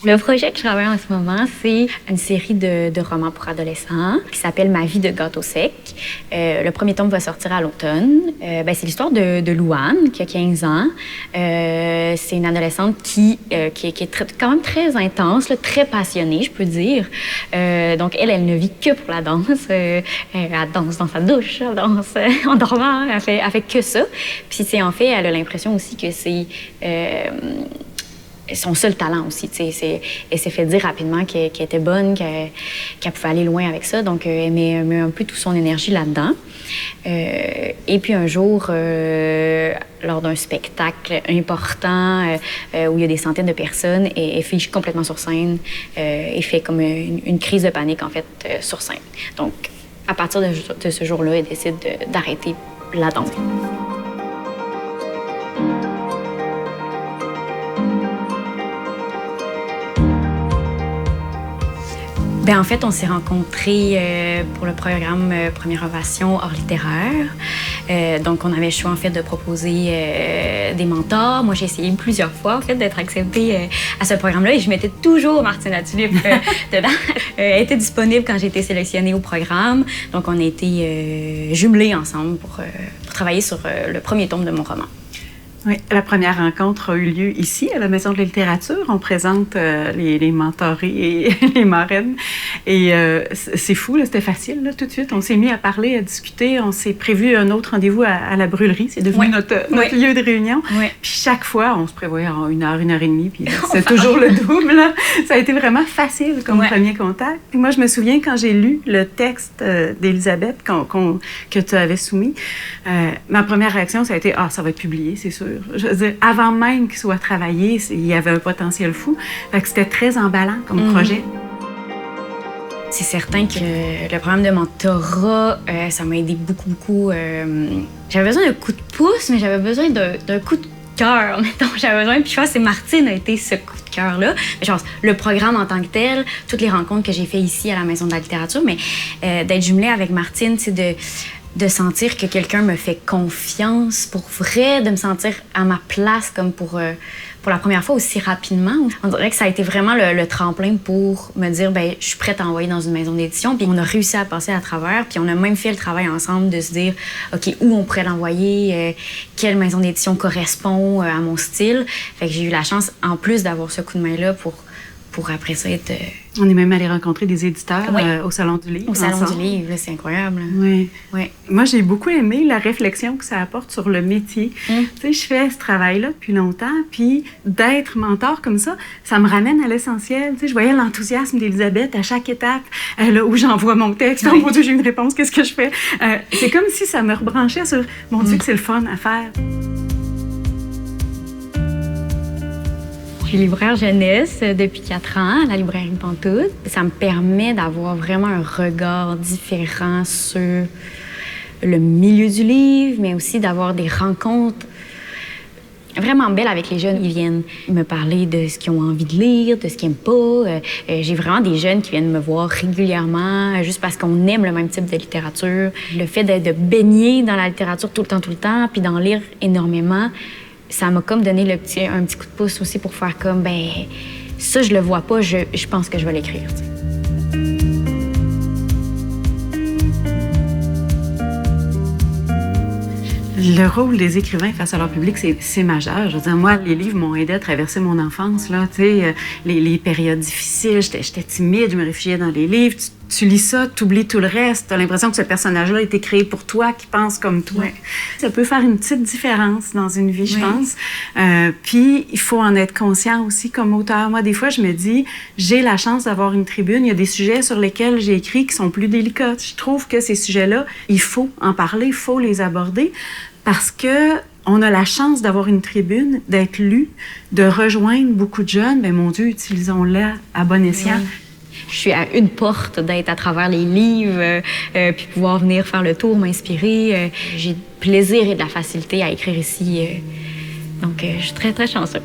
Le projet que je travaille en ce moment, c'est une série de romans pour adolescents qui s'appelle Ma vie de gâteau sec. Le premier tome va sortir à l'automne. C'est l'histoire de Louane, qui a 15 ans. C'est une adolescente qui est quand même très intense, là, très passionnée, je peux dire. Donc, elle ne vit que pour la danse. Elle danse dans sa douche, elle danse en dormant, elle fait que ça. Puis, en fait, elle a l'impression aussi que c'est... son seul talent aussi. Elle s'est fait dire rapidement qu'elle était bonne, qu'elle pouvait aller loin avec ça. Donc, elle met un peu toute son énergie là-dedans. Et puis un jour, lors d'un spectacle important où il y a des centaines de personnes, elle fige complètement sur scène et fait comme une crise de panique, en fait, sur scène. Donc, à partir de ce jour-là, elle décide d'arrêter la danse. En fait, on s'est rencontrés pour le programme Première Ovation hors littéraire. Donc, on avait le choix, en fait, de proposer des mentors. Moi, j'ai essayé plusieurs fois, en fait, d'être acceptée à ce programme-là et je mettais toujours Martine Latulippe dedans. Elle était disponible quand j'ai été sélectionnée au programme. Donc, on a été jumelés ensemble pour travailler sur le premier tome de mon roman. Oui, la première rencontre a eu lieu ici, à la Maison de la littérature. On présente les mentorés et les marraines. Et c'est fou, là, c'était facile, là, tout de suite. On s'est mis à parler, à discuter. On s'est prévu un autre rendez-vous à la brûlerie. C'est devenu notre lieu de réunion. Oui. Puis chaque fois, on se prévoyait en une heure et demie. Puis c'est toujours le double. Là. Ça a été vraiment facile comme premier contact. Puis moi, je me souviens quand j'ai lu le texte d'Élisabeth que tu avais soumis, ma première réaction, ça a été « Ah, ça va être publié, c'est sûr. » Je veux dire, avant même qu'il soit travaillé, il y avait un potentiel fou. Fait que c'était très emballant comme projet. C'est certain que le programme de mentorat, ça m'a aidé beaucoup. J'avais besoin d'un coup de pouce, mais j'avais besoin d'un coup de cœur, mettons. J'avais besoin, puis je pense que Martine a été ce coup de cœur-là. Je pense le programme en tant que tel, toutes les rencontres que j'ai faites ici à la Maison de la littérature, mais d'être jumelée avec Martine, c'est de sentir que quelqu'un me fait confiance pour vrai, de me sentir à ma place comme pour la première fois aussi rapidement. On dirait que ça a été vraiment le tremplin pour me dire, je suis prête à envoyer dans une maison d'édition. Puis on a réussi à passer à travers, puis on a même fait le travail ensemble de se dire, OK, où on pourrait l'envoyer, quelle maison d'édition correspond à mon style. Fait que j'ai eu la chance, en plus d'avoir ce coup de main-là, pour après ça être... On est même allé rencontrer des éditeurs au Salon du Livre. Au Salon du Livre, là, c'est incroyable. Oui. Moi, j'ai beaucoup aimé la réflexion que ça apporte sur le métier. Tu sais, je fais ce travail-là depuis longtemps, puis d'être mentor comme ça me ramène à l'essentiel. Tu sais, je voyais l'enthousiasme d'Élisabeth à chaque étape, là où j'envoie mon texte. Oh mon Dieu, j'ai une réponse, qu'est-ce que je fais? C'est comme si ça me rebranchait sur, mon Dieu, que c'est le fun à faire. Je suis libraire jeunesse depuis 4 ans à la librairie Pantoute. Ça me permet d'avoir vraiment un regard différent sur le milieu du livre, mais aussi d'avoir des rencontres vraiment belles avec les jeunes. Ils viennent me parler de ce qu'ils ont envie de lire, de ce qu'ils n'aiment pas. J'ai vraiment des jeunes qui viennent me voir régulièrement juste parce qu'on aime le même type de littérature. Le fait de baigner dans la littérature tout le temps, puis d'en lire énormément, ça m'a comme donné un petit coup de pouce aussi pour faire comme, ça, je le vois pas, je pense que je vais l'écrire. Le rôle des écrivains face à leur public, c'est majeur. Je veux dire, moi, les livres m'ont aidé à traverser mon enfance, là, tu sais, les périodes difficiles, j'étais timide, je me réfugiais dans les livres. Tu lis ça, tu oublies tout le reste. Tu as l'impression que ce personnage-là a été créé pour toi, qui pense comme toi. Ouais. Ça peut faire une petite différence dans une vie, je pense. Puis, il faut en être conscient aussi comme auteur. Moi, des fois, je me dis, j'ai la chance d'avoir une tribune. Il y a des sujets sur lesquels j'ai écrit qui sont plus délicats. Je trouve que ces sujets-là, il faut en parler, il faut les aborder parce que on a la chance d'avoir une tribune, d'être lu, de rejoindre beaucoup de jeunes. Bien, mon Dieu, utilisons-la à bon escient. Oui. Je suis à une porte d'être à travers les livres, puis pouvoir venir faire le tour, m'inspirer. J'ai du plaisir et de la facilité à écrire ici. Donc, je suis très, très chanceuse.